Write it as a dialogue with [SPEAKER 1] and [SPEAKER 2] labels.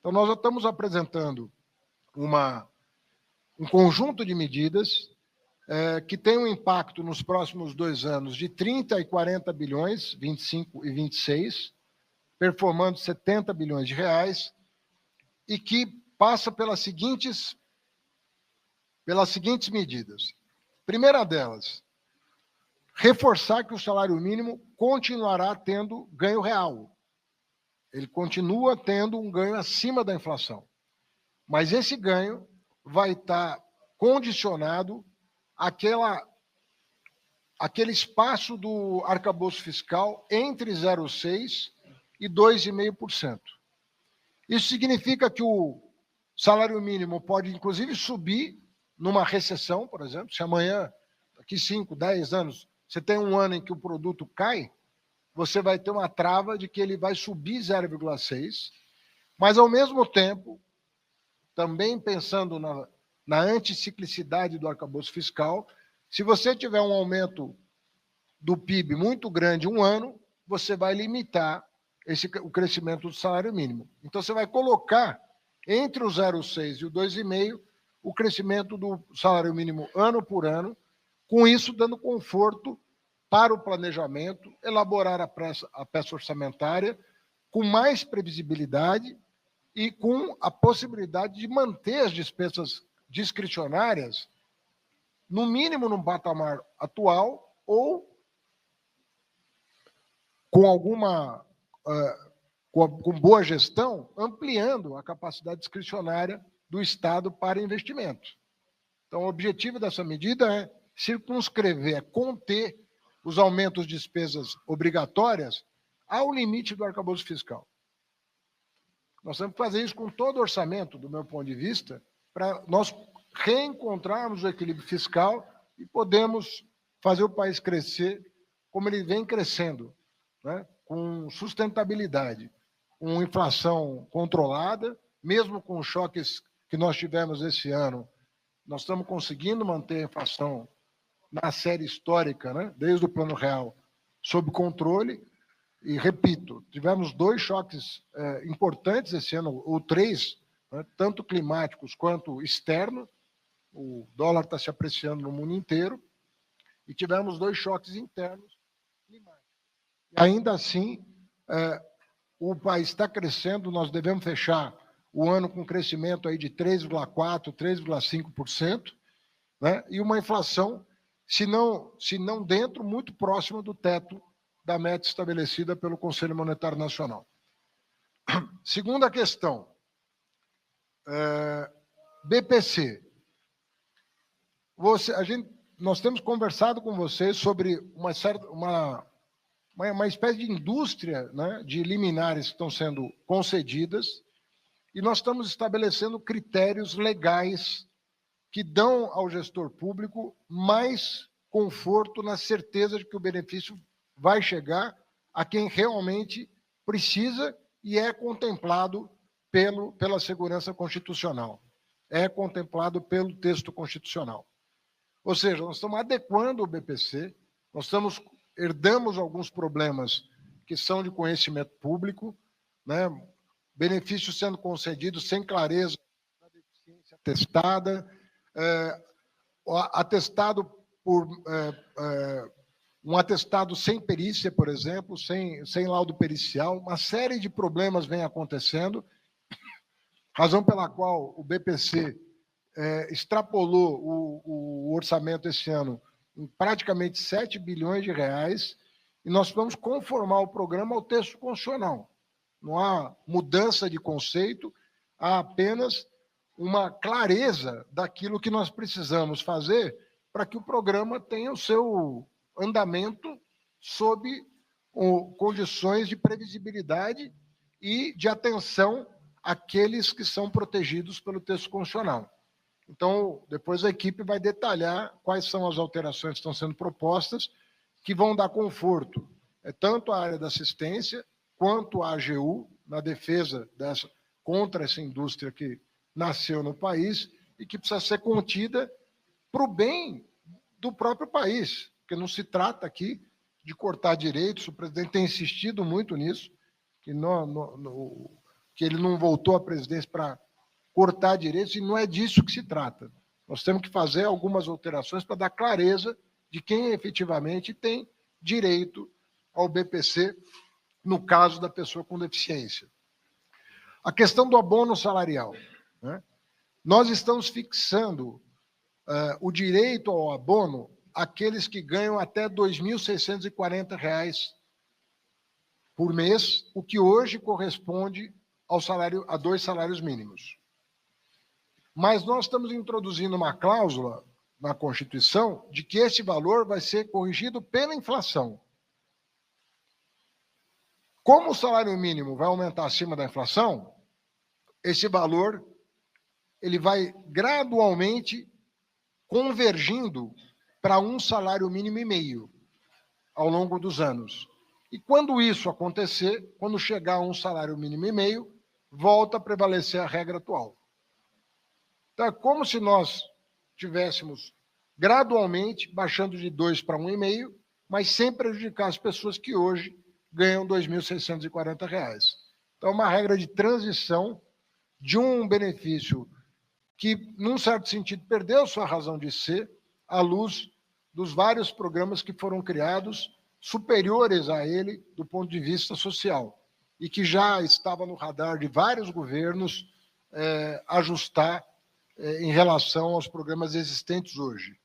[SPEAKER 1] Então, nós já estamos apresentando um conjunto de medidas que tem um impacto nos próximos 2 anos de 30 e 40 bilhões, 25 e 26, performando 70 bilhões de reais, e que passa pelas seguintes medidas. Primeira delas, reforçar que o salário mínimo continuará tendo ganho real. Ele continua tendo um ganho acima da inflação. Mas esse ganho vai estar condicionado àquele espaço do arcabouço fiscal entre 0,6% e 2,5%. Isso significa que o salário mínimo pode, inclusive, subir numa recessão, por exemplo. Se amanhã, daqui 5, 10 anos, você tem um ano em que o produto cai, você vai ter uma trava de que ele vai subir 0,6%, mas, ao mesmo tempo, também pensando na anticiclicidade do arcabouço fiscal, se você tiver um aumento do PIB muito grande um ano, você vai limitar o crescimento do salário mínimo. Então, você vai colocar entre o 0,6 e o 2,5 o crescimento do salário mínimo ano por ano, com isso dando conforto para o planejamento, elaborar a peça orçamentária com mais previsibilidade e com a possibilidade de manter as despesas discricionárias, no mínimo no patamar atual, ou com boa gestão, ampliando a capacidade discricionária do Estado para investimento. Então, o objetivo dessa medida é circunscrever, conter os aumentos de despesas obrigatórias ao limite do arcabouço fiscal. Nós temos que fazer isso com todo o orçamento, do meu ponto de vista, para nós reencontrarmos o equilíbrio fiscal e podemos fazer o país crescer como ele vem crescendo, né? Com sustentabilidade, com inflação controlada, mesmo com os choques que nós tivemos esse ano, nós estamos conseguindo manter a inflação na série histórica, né? Desde o Plano Real, sob controle. E, repito, tivemos 2 choques importantes esse ano, ou 3, né? Tanto climáticos quanto externos. O dólar está se apreciando no mundo inteiro. E tivemos 2 choques internos climáticos. E, ainda assim, o país está crescendo, nós devemos fechar o ano com crescimento aí de 3,4%, 3,5%, né? E uma inflação, se não dentro, muito próxima do teto da meta estabelecida pelo Conselho Monetário Nacional. Segunda questão, BPC. Nós temos conversado com vocês sobre uma espécie de indústria, né, de liminares que estão sendo concedidas, e nós estamos estabelecendo critérios legais que dão ao gestor público mais conforto na certeza de que o benefício vai chegar a quem realmente precisa e é contemplado pela segurança constitucional, é contemplado pelo texto constitucional. Ou seja, nós estamos adequando o BPC, herdamos alguns problemas que são de conhecimento público, né? Benefícios sendo concedidos sem clareza da deficiência atestada, atestado por um atestado sem perícia, por exemplo, sem laudo pericial, uma série de problemas vem acontecendo, razão pela qual o BPC extrapolou o orçamento esse ano em praticamente 7 bilhões de reais, e nós vamos conformar o programa ao texto constitucional. Não há mudança de conceito, há apenas uma clareza daquilo que nós precisamos fazer para que o programa tenha o seu andamento sob condições de previsibilidade e de atenção àqueles que são protegidos pelo texto constitucional. Então, depois a equipe vai detalhar quais são as alterações que estão sendo propostas, que vão dar conforto, tanto à área da assistência, quanto à AGU, na defesa contra essa indústria que nasceu no país e que precisa ser contida para o bem do próprio país, porque não se trata aqui de cortar direitos, o presidente tem insistido muito nisso, que que ele não voltou à presidência para cortar direitos, e não é disso que se trata. Nós temos que fazer algumas alterações para dar clareza de quem efetivamente tem direito ao BPC, no caso da pessoa com deficiência. A questão do abono salarial, né? Nós estamos fixando o direito ao abono àqueles que ganham até R$ 2.640 por mês, o que hoje corresponde a 2 salários mínimos. Mas nós estamos introduzindo uma cláusula na Constituição de que esse valor vai ser corrigido pela inflação. Como o salário mínimo vai aumentar acima da inflação, esse valor ele vai gradualmente convergindo para um salário mínimo e meio ao longo dos anos. E quando isso acontecer, quando chegar a um salário mínimo e meio, volta a prevalecer a regra atual. Então, é como se nós tivéssemos gradualmente baixando de 2 para 1,5, mas sem prejudicar as pessoas que hoje ganham R$ 2.640. Então, é uma regra de transição de um benefício que, num certo sentido, perdeu sua razão de ser à luz dos vários programas que foram criados superiores a ele do ponto de vista social e que já estava no radar de vários governos ajustar em relação aos programas existentes hoje.